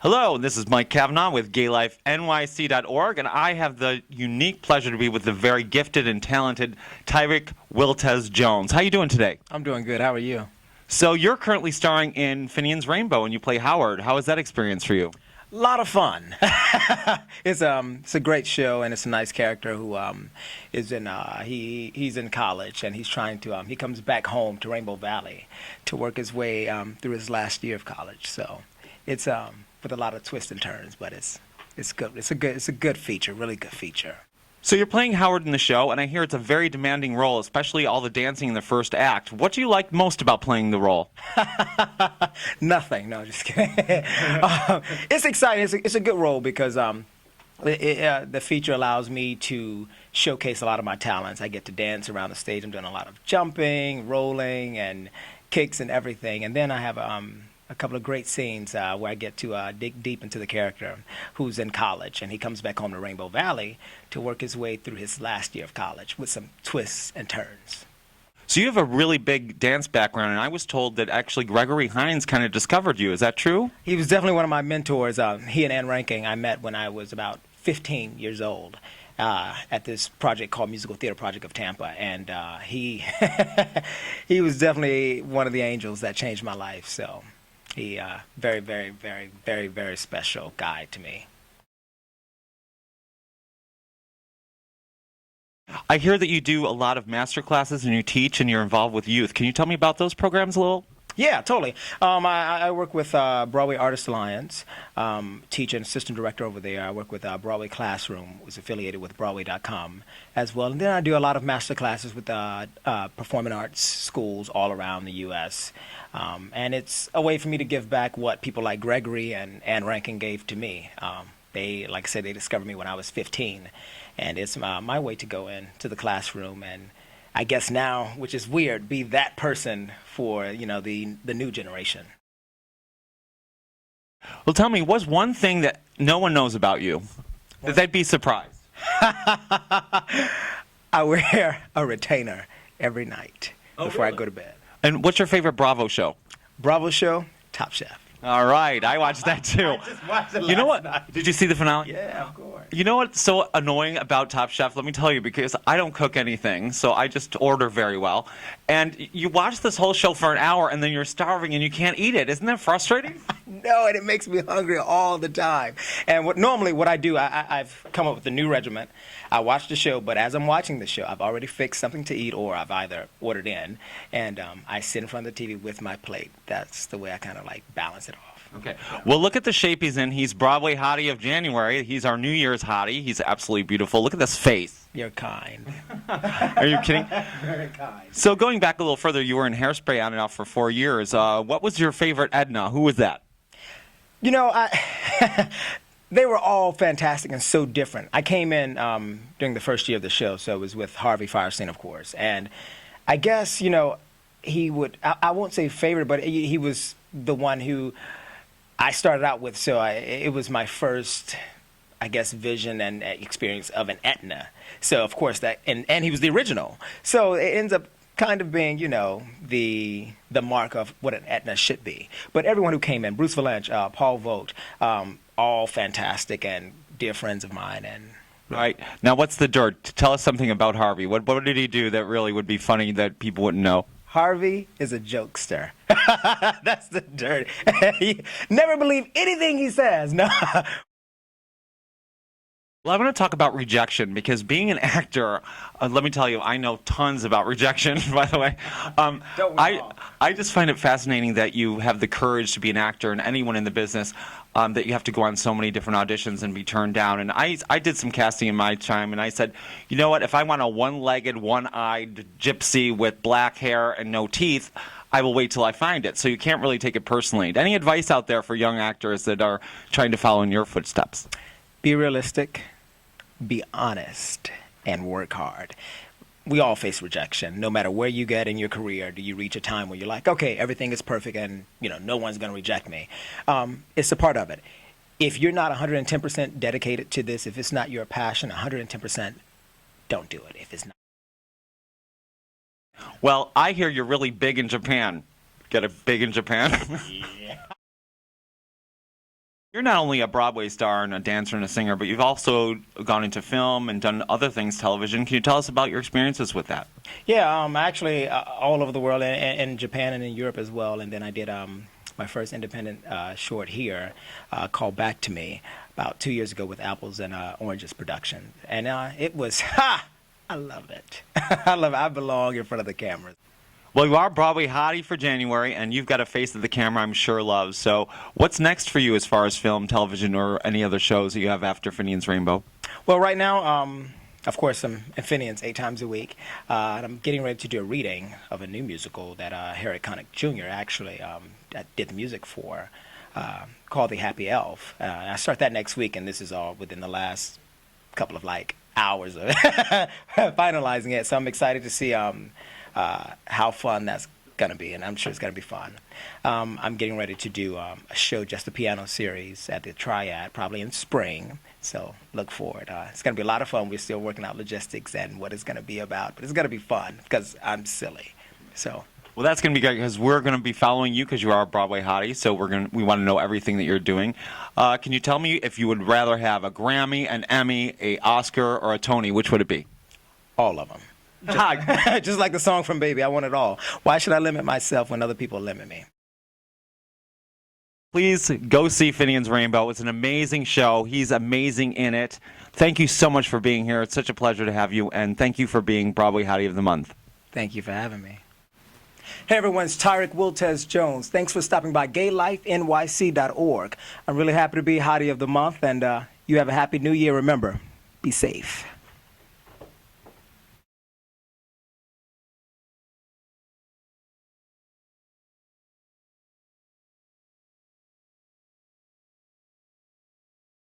Hello, this is Mike Kavanaugh with GayLifeNYC.org, and I have the unique pleasure to be with the very gifted and talented Tyrick Wiltez Jones. How are you doing today? I'm doing good. How are you? So you're currently starring in Finian's Rainbow, and you play Howard. How is that experience for you? A lot of fun. It's a great show, and it's a nice character who is in he's in college, and he's trying to he comes back home to Rainbow Valley to work his way through his last year of college. So it's with a lot of twists and turns, but it's good. It's a good feature, really good feature. So you're playing Howard in the show, and I hear it's a very demanding role, especially all the dancing in the first act. What do you like most about playing the role? Nothing. No, just kidding. It's exciting. It's a good role because the feature allows me to showcase a lot of my talents. I get to dance around the stage. I'm doing a lot of jumping, rolling, and kicks and everything. And then I have a couple of great scenes where I get to dig deep into the character who's in college, and he comes back home to Rainbow Valley to work his way through his last year of college with some twists and turns. So you have a really big dance background, and I was told that actually Gregory HINES kind of discovered you. Is that true? He was definitely one of my mentors. He and Ann Ranking I met when I was about 15 years old at this project called Musical Theater Project of Tampa, and he was definitely one of the angels that changed my life. So he very, very, very, very, very special guy to me. I hear that you do a lot of master classes and you teach and you're involved with youth. Can you tell me about those programs a little? Yeah, totally. I work with Broadway Artist Alliance, teach and assistant director over there. I work with Broadway Classroom, who's affiliated with Broadway.com as well. And then I do a lot of master classes with performing arts schools all around the U.S. And it's a way for me to give back what people like Gregory and Ann Rankin gave to me. They, like I said, they discovered me when I was 15. And it's my way to go into the classroom and I guess now, which is weird, be that person for, the new generation. Well, tell me, what's one thing that no one knows about you that they'd be surprised? I wear a retainer every night before I go to bed. And what's your favorite Bravo show? Bravo show, Top Chef. All right, I watched that too. I just watched it You know what? night. Did you see the finale? Yeah, of course. You know what's so annoying about Top Chef? Let me tell you, because I don't cook anything, so I just order very well. And you watch this whole show for an hour, and then you're starving and you can't eat it. Isn't that frustrating? No, and it makes me hungry all the time. And normally what I do, I've come up with a new regimen. I watch the show, but as I'm watching the show, I've already fixed something to eat, or I've either ordered in, and I sit in front of the TV with my plate. That's the way I kind of like balance it off. Okay. Well, look at the shape he's in. He's Broadway Hottie of January. He's our New Year's Hottie. He's absolutely beautiful. Look at this face. You're kind. Are you kidding? Very kind. So going back a little further, you were in Hairspray on and off for 4 years. What was your favorite Edna? Who was that? They were all fantastic and so different. I came in during the first year of the show, so it was with Harvey Fierstein, of course. And I guess, he would, I won't say favorite, but he was the one who I started out with, so it was my first, I guess, vision and experience of an Etna. So, of course, and he was the original. So it ends up kind of being, the mark of what an Etna should be. But everyone who came in, Bruce Valanche, Paul Vogt, all fantastic and dear friends of mine. And Right. Now, what's the dirt? Tell us something about Harvey. What did he do that really would be funny that people wouldn't know? Harvey is a jokester. That's the dirt. Never believe anything he says. No. Well, I want to talk about rejection because being an actor, let me tell you, I know tons about rejection, by the way. I just find it fascinating that you have the courage to be an actor and anyone in the business, that you have to go on so many different auditions and be turned down. And I did some casting in my time, and I said, you know what, if I want a one-legged, one-eyed gypsy with black hair and no teeth, I will wait till I find it. So you can't really take it personally. Any advice out there for young actors that are trying to follow in your footsteps? Be realistic, be honest, and work hard. We all face rejection. No matter where you get in your career, do you reach a time where you're like, okay, everything is perfect and no one's going to reject me. It's a part of it. If you're not 110% dedicated to this, if it's not your passion, 110%, don't do it if it's not. Well, I hear you're really big in Japan. Get it big in Japan? Yeah. You're not only a Broadway star and a dancer and a singer, but you've also gone into film and done other things, television. Can you tell us about your experiences with that? Yeah, actually, all over the world, in Japan and in Europe as well. And then I did my first independent short here called Back to Me about 2 years ago with Apples and Oranges production. And it was, I love it. I love it. I belong in front of the cameras. Well, you are Broadway Hottie for January, and you've got a face that the camera I'm sure loves. So what's next for you as far as film, television, or any other shows that you have after Finian's Rainbow? Well, right now, of course, I'm in Finian's 8 times a week. And I'm getting ready to do a reading of a new musical that Harry Connick Jr. actually did the music for, called The Happy Elf. I start that next week, and this is all within the last couple of hours of finalizing it. So I'm excited to see how fun that's going to be, and I'm sure it's going to be fun. I'm getting ready to do a show, just a piano series at the Triad, probably in spring, so look forward. It's going to be a lot of fun. We're still working out logistics and what it's going to be about, but it's going to be fun because I'm silly. So. Well, that's going to be great because we're going to be following you because you are a Broadway Hottie, so we want to know everything that you're doing. Can you tell me if you would rather have a Grammy, an Emmy, a Oscar, or a Tony? Which would it be? All of them. Just like the song from Baby, I want it all. Why should I limit myself when other people limit me? Please go see Finian's Rainbow. It's an amazing show. He's amazing in it. Thank you so much for being here. It's such a pleasure to have you, and thank you for being Broadway Hottie of the Month. Thank you for having me. Hey everyone, it's Tyrick Wiltez Jones. Thanks for stopping by GayLifeNYC.org. I'm really happy to be Hottie of the Month, and you have a happy new year. Remember, be safe.